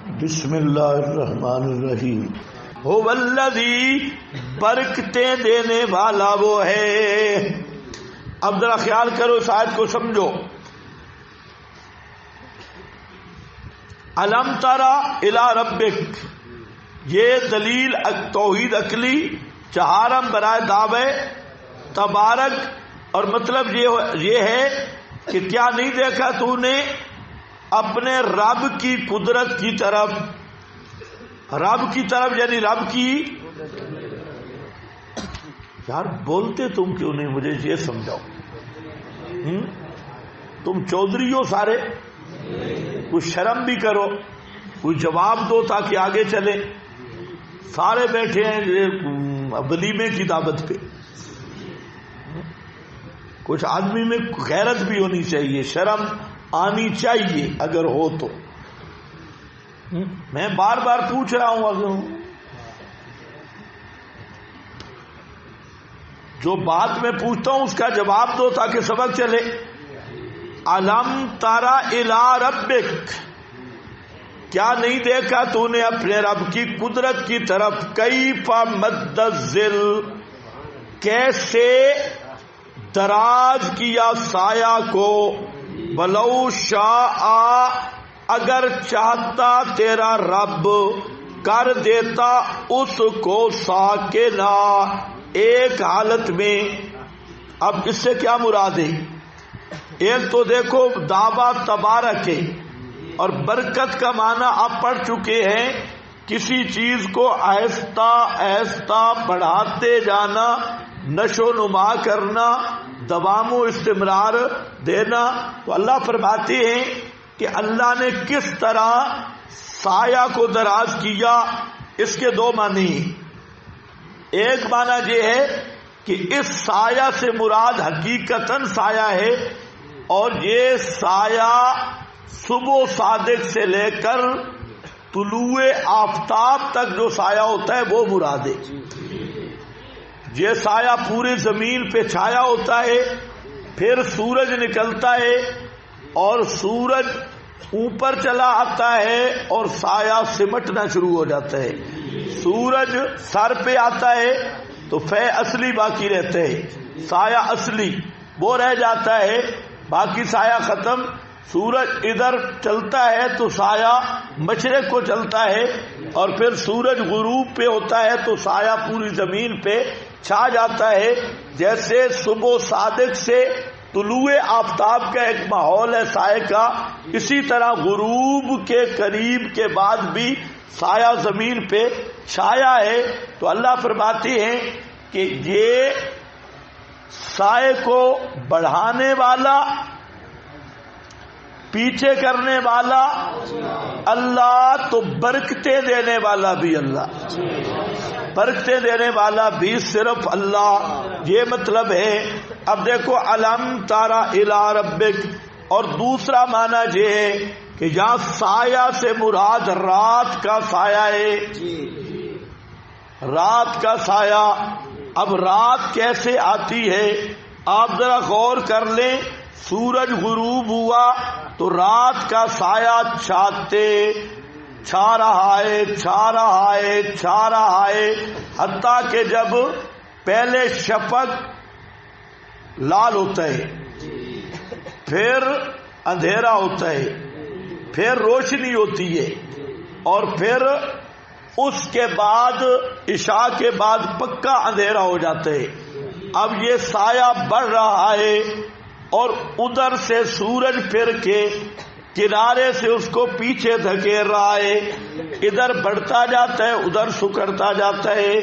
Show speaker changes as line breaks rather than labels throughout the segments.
بسم اللہ الرحمن الرحیم۔ هو الذی، برکتیں دینے والا وہ ہے۔ اب ذرا خیال کرو، اس آیت کو سمجھو۔ الم ترى الی ربک، یہ دلیل توحید عقلی چہارم برائے دعوے تبارک، اور مطلب یہ ہے کہ کیا نہیں دیکھا تو نے اپنے رب کی قدرت کی طرف، رب کی طرف یعنی رب کی، یار بولتے تم کیوں نہیں؟ مجھے یہ سمجھاؤ، تم چودھری ہو سارے، کچھ شرم بھی کرو، کوئی جواب دو تاکہ آگے چلے۔ سارے بیٹھے ہیں ولیمے کی دعوت پہ، کچھ آدمی میں غیرت بھی ہونی چاہیے، شرم آنی چاہیے اگر ہو تو۔ میں بار بار پوچھ رہا ہوں، اگر جو بات میں پوچھتا ہوں اس کا جواب دو تاکہ سبق چلے۔ الم ترى الی ربک، کیا نہیں دیکھا تو نے اپنے رب کی قدرت کی طرف؟ کیف مد الظل، کیسے دراز کیا سایہ کو، ولو شاء، اگر چاہتا تیرا رب کر دیتا اس کو ساکنا، ایک حالت میں۔ اب اس سے کیا مراد ہے؟ ایک تو دیکھو دعویٰ تبارک ہے، اور برکت کا معنی آپ پڑھ چکے ہیں، کسی چیز کو آہستہ آہستہ بڑھاتے جانا، نشو نما کرنا، دوام و استمرار دینا۔ تو اللہ فرماتے ہیں کہ اللہ نے کس طرح سایہ کو دراز کیا۔ اس کے دو معنی ہیں۔ ایک معنی یہ ہے کہ اس سایہ سے مراد حقیقتاً سایہ ہے، اور یہ سایہ صبح صادق سے لے کر طلوع آفتاب تک جو سایہ ہوتا ہے وہ مراد ہے۔ یہ سایہ پورے زمین پہ چھایا ہوتا ہے، پھر سورج نکلتا ہے اور سورج اوپر چلا آتا ہے اور سایہ سمٹنا شروع ہو جاتا ہے۔ سورج سر پہ آتا ہے تو فے اصلی باقی رہتے ہیں، سایہ اصلی وہ رہ جاتا ہے، باقی سایہ ختم۔ سورج ادھر چلتا ہے تو سایہ مشرق کو چلتا ہے، اور پھر سورج غروب پہ ہوتا ہے تو سایہ پوری زمین پہ چھا جاتا ہے۔ جیسے صبح صادق سے طلوع آفتاب کا ایک ماحول ہے سائے کا، اسی طرح غروب کے قریب کے بعد بھی سایہ زمین پہ چھایا ہے۔ تو اللہ فرماتے ہیں کہ یہ سائے کو بڑھانے والا، پیچھے کرنے والا اللہ، تو برکتیں دینے والا بھی اللہ، برکتیں دینے والا بھی صرف اللہ، یہ مطلب ہے۔ اب دیکھو الم ترى الی ربک، اور دوسرا معنی یہ ہے کہ یہاں سایہ سے مراد رات کا سایہ ہے، رات کا سایہ۔ اب رات کیسے آتی ہے آپ ذرا غور کر لیں۔ سورج غروب ہوا تو رات کا سایہ چھا رہا ہے، چھا رہا ہے، چھا رہا ہے، حتیٰ کہ جب پہلے شفق لال ہوتا ہے، پھر اندھیرا ہوتا ہے، پھر روشنی ہوتی ہے، اور پھر اس کے بعد عشاء کے بعد پکا اندھیرا ہو جاتا ہے۔ اب یہ سایہ بڑھ رہا ہے، اور ادھر سے سورج پھر کے کنارے سے اس کو پیچھے دھکیل رہا ہے، ادھر بڑھتا جاتا ہے ادھر سکڑتا جاتا ہے،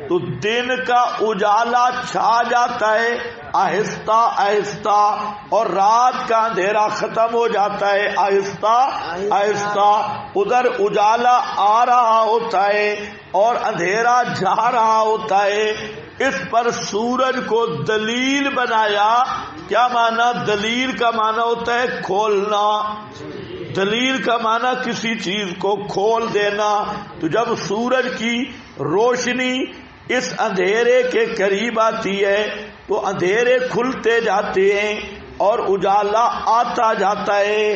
تو دن کا اجالا چھا جاتا ہے آہستہ آہستہ، اور رات کا اندھیرا ختم ہو جاتا ہے آہستہ آہستہ۔ ادھر اجالا آ رہا ہوتا ہے اور اندھیرا جا رہا ہوتا ہے۔ اس پر سورج کو دلیل بنایا۔ کیا معنی؟ دلیل کا معنی ہوتا ہے کھولنا، دلیل کا معنی کسی چیز کو کھول دینا۔ تو جب سورج کی روشنی اس اندھیرے کے قریب آتی ہے تو اندھیرے کھلتے جاتے ہیں اور اجالا آتا جاتا ہے۔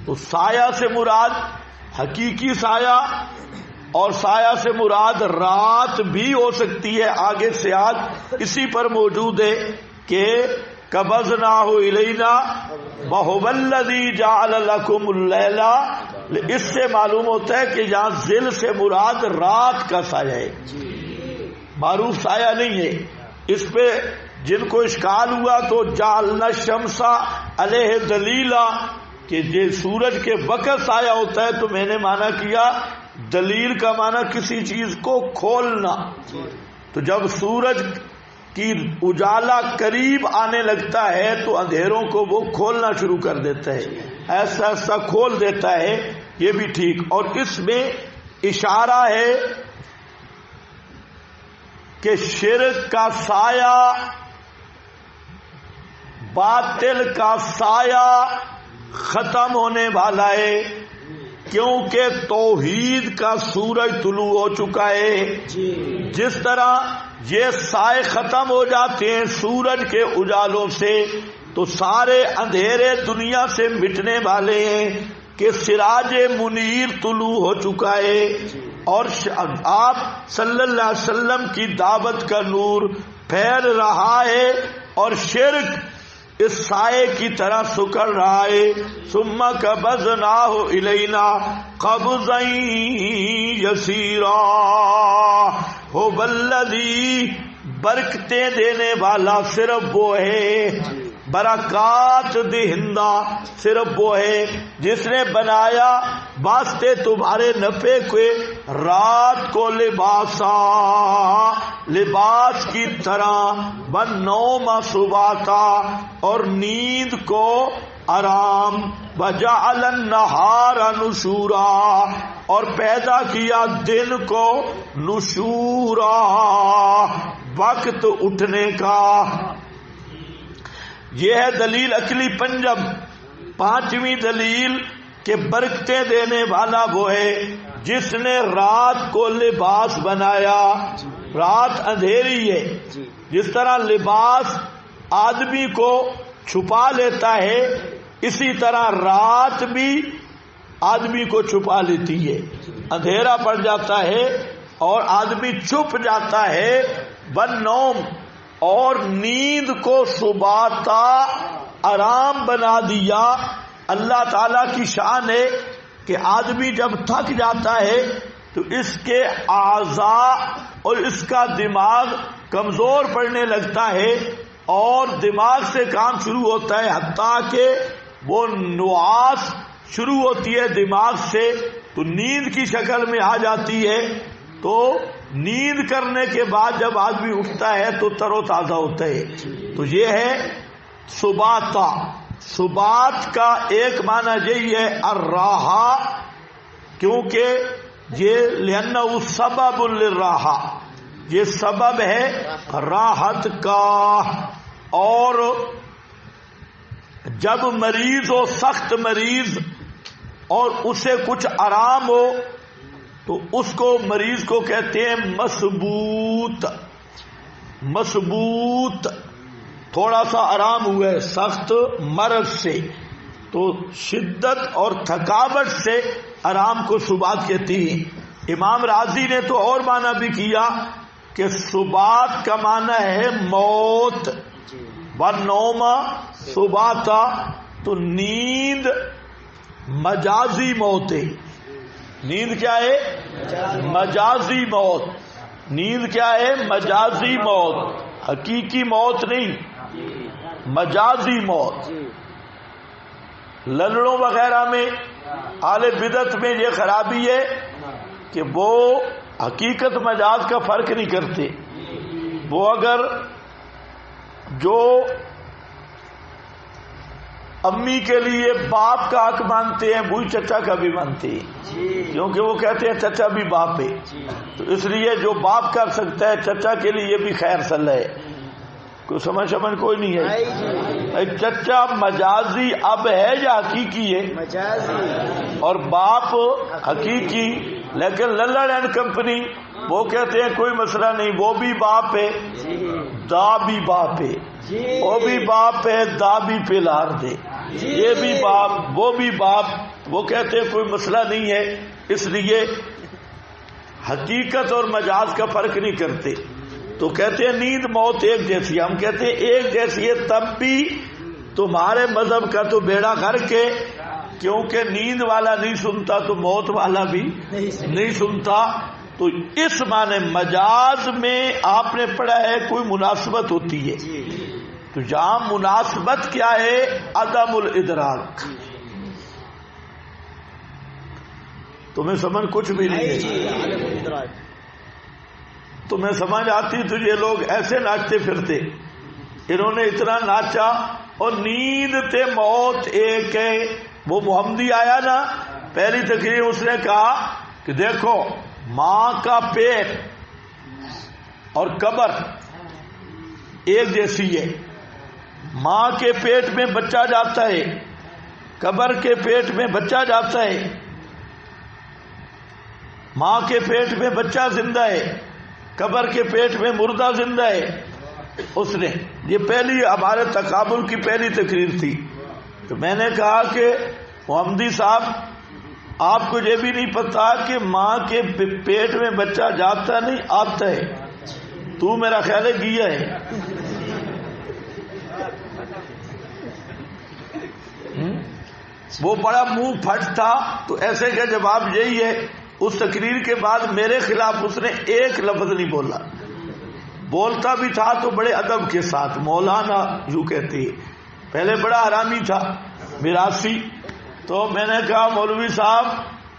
تو سایہ سے مراد حقیقی سایہ اور سایہ سے مراد رات بھی ہو سکتی ہے. آگے سے آج اسی پر موجود ہے کہ قبضناہ الینا وہو الذی جعل لکم اللیل. اس سے معلوم ہوتا ہے کہ یہاں ذل سے مراد رات کا سایہ ہے, معروف سایہ نہیں ہے. اس پہ جن کو اشکال ہوا تو جعلنا الشمس علیہ دلیلا کہ یہ سورج کے وقت سایہ ہوتا ہے, تو میں نے معنی کیا دلیل کا معنی کسی چیز کو کھولنا. تو جب سورج کی اجالا قریب آنے لگتا ہے تو اندھیروں کو وہ کھولنا شروع کر دیتا ہے, ایسا ایسا کھول دیتا ہے, یہ بھی ٹھیک. اور اس میں اشارہ ہے کہ شرک کا سایہ, باطل کا سایہ ختم ہونے والا ہے, کیونکہ توحید کا سورج طلوع ہو چکا ہے. جس طرح یہ سائے ختم ہو جاتے ہیں سورج کے اجالوں سے, تو سارے اندھیرے دنیا سے مٹنے والے ہیں کہ سراج منیر طلوع ہو چکا ہے, اور آپ صلی اللہ علیہ وسلم کی دعوت کا نور پھیل رہا ہے, اور شرک اس سائے کی طرح سکڑ رہا ہے. ثم قبضناہ الینا قبضا یسیرا هو الذی, برکتیں دینے والا صرف وہ ہے, برکات دہندہ صرف وہ ہے جس نے بنایا واسطے تمہارے نفع کے رات کو لباسا, لباس کی طرح, والنوم سباتا, اور نیند کو آرام, وجعل النہار نشورا, اور پیدا کیا دن کو نشورا, وقت اٹھنے کا. یہ ہے دلیل عقلی پنجم. پانچویں دلیل کہ برکتیں دینے والا وہ ہے جس نے رات کو لباس بنایا. رات اندھیری ہے, جس طرح لباس آدمی کو چھپا لیتا ہے اسی طرح رات بھی آدمی کو چھپا لیتی ہے. اندھیرا پڑ جاتا ہے اور آدمی چھپ جاتا ہے. والنوم, اور نیند کو سباتا, آرام بنا دیا. اللہ تعالی کی شان ہے کہ آدمی جب تھک جاتا ہے تو اس کے اعضاء اور اس کا دماغ کمزور پڑنے لگتا ہے, اور دماغ سے کام شروع ہوتا ہے, حتیٰ کہ وہ نعاس شروع ہوتی ہے دماغ سے, تو نیند کی شکل میں آ جاتی ہے. تو نیند کرنے کے بعد جب آدمی اٹھتا ہے تو تر و تازہ ہوتا ہے. تو یہ ہے سباتا. سبات کا ایک معنی یہی ہے الراحہ, کیونکہ یہ لأنہ سبب للراحہ, یہ سبب ہے راحت کا. اور جب مریض ہو, سخت مریض, اور اسے کچھ آرام ہو تو اس کو مریض کو کہتے ہیں مسبوت. مسبوت تھوڑا سا آرام ہوا ہے سخت مرض سے, تو شدت اور تھکاوٹ سے آرام کو سبات کہتی ہیں. امام راضی نے تو اور معنی بھی کیا کہ سبات کا معنی ہے موت. والنوم سباتا, تو نیند مجازی موت ہے. نیند کیا ہے؟ مجازی موت. نیند کیا ہے؟ مجازی موت, حقیقی موت نہیں, مجازی موت. للڑوں وغیرہ میں اہل بدعت میں یہ خرابی ہے کہ وہ حقیقت مجاز کا فرق نہیں کرتے. وہ اگر جو امی کے لیے باپ کا حق مانتے ہیں وہی چچا کا بھی مانتے ہیں, کیونکہ وہ کہتے ہیں چچا بھی باپ ہے. تو اس لیے جو باپ کر سکتا ہے چچا کے لیے بھی خیر صلاح ہے. کوئی سمجھ کوئی نہیں ہے. چچا مجازی اب ہے یا حقیقی ہے؟
مجازی.
اور باپ حقیقی. لیکن للڑ اینڈ کمپنی وہ کہتے ہیں کوئی مسئلہ نہیں, وہ بھی باپ ہے, دا بھی باپ ہے, وہ بھی باپ ہے, دا بھی پلار دے, یہ بھی باپ وہ بھی باپ. وہ کہتے ہیں کوئی مسئلہ نہیں ہے، اس لیے حقیقت اور مجاز کا فرق نہیں کرتے. تو کہتے ہیں نیند موت ایک جیسی ہے. ہم کہتے ہیں ایک جیسی ہے تب بھی تمہارے مذہب کا تو بیڑا کر کے، کیونکہ نیند والا نہیں سنتا تو موت والا بھی نہیں سنتا. تو اس معنی مجاز میں آپ نے پڑھا ہے کوئی مناسبت ہوتی ہے، تو جہاں مناسبت کیا ہے؟ عدم الادراک. تمہیں سمجھ کچھ بھی نہیں ہے. تمہیں سمجھ آتی تو یہ لوگ ایسے ناچتے پھرتے. انہوں نے اتنا ناچا اور نیند تے موت ایک ہے. وہ محمدی آیا نا پہلی تقریر، اس نے کہا کہ دیکھو ماں کا پیٹ اور قبر ایک جیسی ہے. ماں کے پیٹ میں بچہ جاتا ہے، قبر کے پیٹ میں بچہ جاتا ہے. ماں کے پیٹ میں بچہ زندہ ہے، قبر کے پیٹ میں مردہ زندہ ہے. اس نے یہ پہلی ہمارے تقابل کی پہلی تقریر تھی. تو میں نے کہا کہ محمدی صاحب آپ کو یہ بھی نہیں پتا کہ ماں کے پیٹ میں بچہ جاتا نہیں آتا ہے. تو میرا خیال ہے گیا ہے. وہ بڑا منہ پھٹ تھا. تو ایسے کا جواب یہی ہے. اس تقریر کے بعد میرے خلاف اس نے ایک لفظ نہیں بولا. بولتا بھی تھا تو بڑے ادب کے ساتھ. مولانا یوں کہتے ہیں. پہلے بڑا حرامی تھا میراثی. تو میں نے کہا مولوی صاحب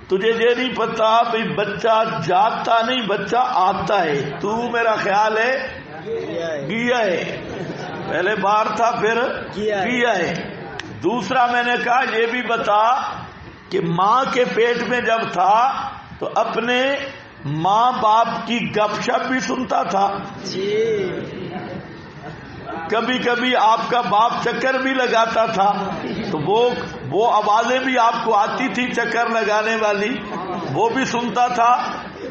تجھے یہ نہیں پتا بھائی بچہ جاتا نہیں بچہ آتا ہے. تو میرا خیال ہے گیا ہے. پہلے بار تھا پھر گیا ہے. دوسرا میں نے کہا یہ بھی بتا کہ ماں کے پیٹ میں جب تھا تو اپنے ماں باپ کی گپ شپ بھی سنتا تھا. کبھی کبھی آپ کا باپ چکر بھی لگاتا تھا تو وہ آوازیں بھی آپ کو آتی تھی چکر لگانے والی، وہ بھی سنتا تھا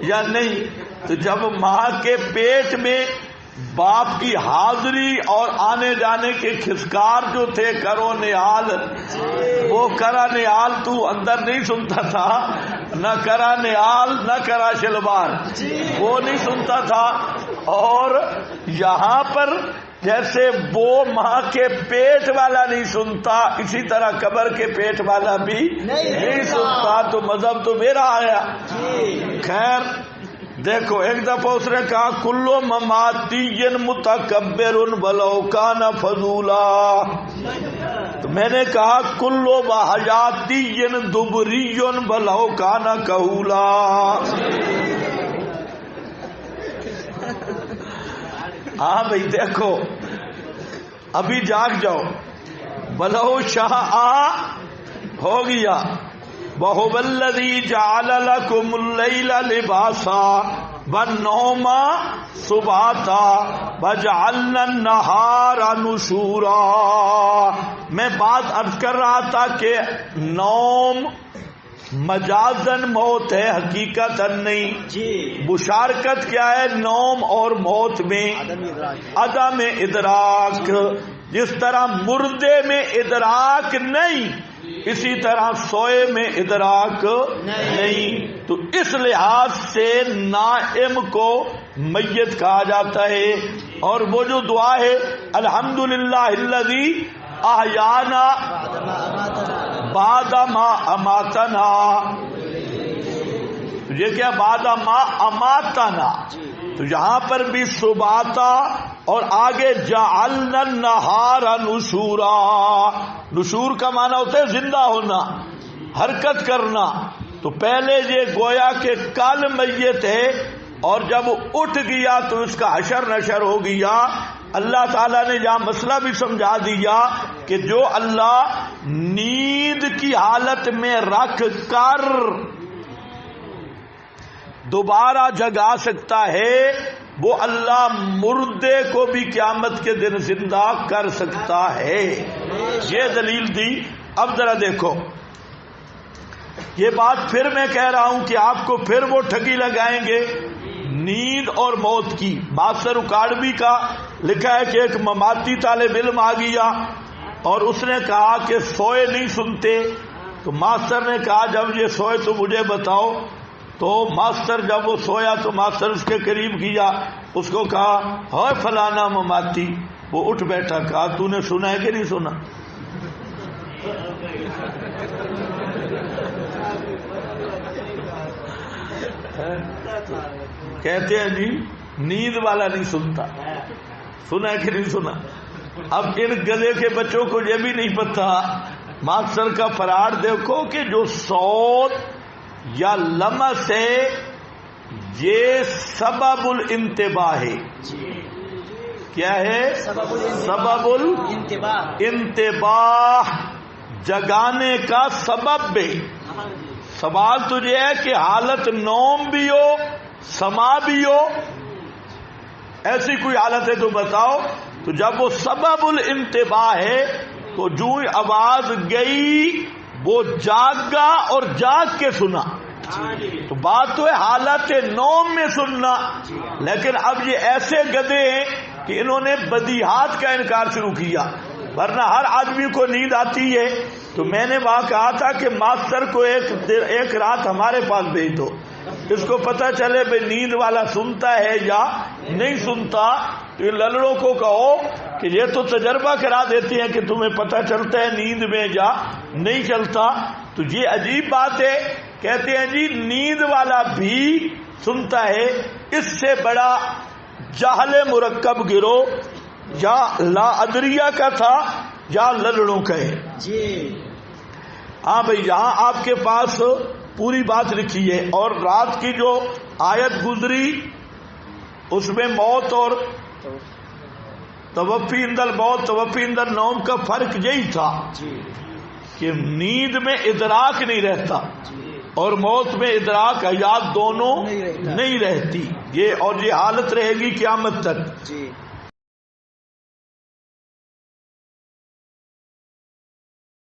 یا نہیں؟ تو جب ماں کے پیٹ میں باپ کی حاضری اور آنے جانے کے کھسکار جو تھے کرو نہال، وہ کرا نہال تو اندر نہیں سنتا تھا، نہ کرا نہال نہ کرا شلوار، وہ نہیں سنتا تھا. اور یہاں پر جیسے وہ ماں کے پیٹ والا نہیں سنتا اسی طرح قبر کے پیٹ والا بھی نہیں سنتا. تو مذہب تو میرا آیا. خیر دیکھو ایک دفعہ اس نے کہا کلو مماتی متکبر ولو کان فضولا. تو میں نے کہا کلو بحیاتی دبری ولو کان کہولا. ہاں بھائی دیکھو ابھی جاگ جاؤ. بلو شاہ ہو گیا. وَهُوَ الَّذِي جَعَلَ لَكُمُ اللَّيْلَ لِبَاسًا وَالنَّوْمَ سُبَاتًا وَجَعَلْنَا النَّهَارَ نُشُورًا. میں بات عرض کر رہا تھا کہ نوم مجازن موت ہے حقیقتاً نہیں. مشارکت کیا ہے نوم اور موت میں؟ عدم ادراک. جس طرح مردے میں ادراک نہیں اسی طرح سوئے میں ادراک نہیں. تو اس لحاظ سے نائم کو میت کہا جاتا ہے. اور وہ جو دعا ہے الحمدللہ الذی احیانا بعد ما اماتنا، یہ کیا بعد ما اماتنا؟ تو یہاں پر بھی سباتا اور آگے جعلنا النہار نشورا. نشور کا معنی ہوتا ہے زندہ ہونا، حرکت کرنا. تو پہلے یہ گویا کہ کل میت ہے اور جب اٹھ گیا تو اس کا حشر نشر ہو گیا. اللہ تعالیٰ نے یہاں مسئلہ بھی سمجھا دیا کہ جو اللہ نیند کی حالت میں رکھ کر دوبارہ جگا سکتا ہے وہ اللہ مردے کو بھی قیامت کے دن زندہ کر سکتا ہے. یہ دلیل دی. اب ذرا دیکھو یہ بات پھر میں کہہ رہا ہوں کہ آپ کو پھر وہ ٹھگی لگائیں گے نیند اور موت کی. بادشاہ رکاڑوی کا لکھا ہے کہ ایک مماتی طالب علم آ گیا اور اس نے کہا کہ سوئے نہیں سنتے تو ماسٹر نے کہا جب یہ سوئے تو مجھے بتاؤ. تو ماسٹر جب وہ سویا تو ماسٹر اس کے قریب گیا, اس کو کہا ہائے فلانا مماتی. وہ اٹھ بیٹھا, کہا تو نے سنا ہے کہ نہیں سنا؟ کہتے ہیں جی نیند والا نہیں سنتا, سنا ہے کہ نہیں سنا؟ اب ان گدے کے بچوں کو یہ بھی نہیں پتا. ماسٹر کا فراڈ دیکھو کہ جو صوت یا لمس ہے یہ سبب الانتباہ ہے. کیا ہے؟ سبب الانتباہ, جگانے کا سبب ہے. سوال تو یہ ہے کہ حالت نوم بھی ہو سما بھی ہو, ایسی کوئی حالت ہے تو بتاؤ. تو جب وہ سبب الانتباہ ہے تو جو آواز گئی وہ جاگا اور جاگ کے سنا. تو بات تو ہے حالت نوم میں سننا. لیکن اب یہ ایسے گدے ہیں کہ انہوں نے بدیہات کا انکار شروع کیا, ورنہ ہر آدمی کو نیند آتی ہے. تو میں نے وہاں کہا تھا کہ ماسٹر کو ایک رات ہمارے پاس بھیج دو, اس کو پتہ چلے بھائی نیند والا سنتا ہے یا نہیں سنتا. تو ان للڑوں کو کہو کہ یہ تو تجربہ کرا دیتی ہیں کہ تمہیں پتہ چلتا ہے نیند میں یا نہیں چلتا. تو یہ عجیب بات ہے. کہتے ہیں جی نیند والا بھی سنتا ہے. اس سے بڑا جہل مرکب گروہ یا لا ادریہ کا تھا یا للڑوں کا ہے. ہاں بھائی یہاں آپ کے پاس پوری بات لکھی ہے. اور رات کی جو آیت گزری اس میں موت اور توفی عند الموت توفی عند النوم کا فرق یہی تھا کہ نیند میں ادراک نہیں رہتا اور موت میں ادراک حیات دونوں نہیں رہتی. یہ اور یہ حالت رہے گی قیامت تک.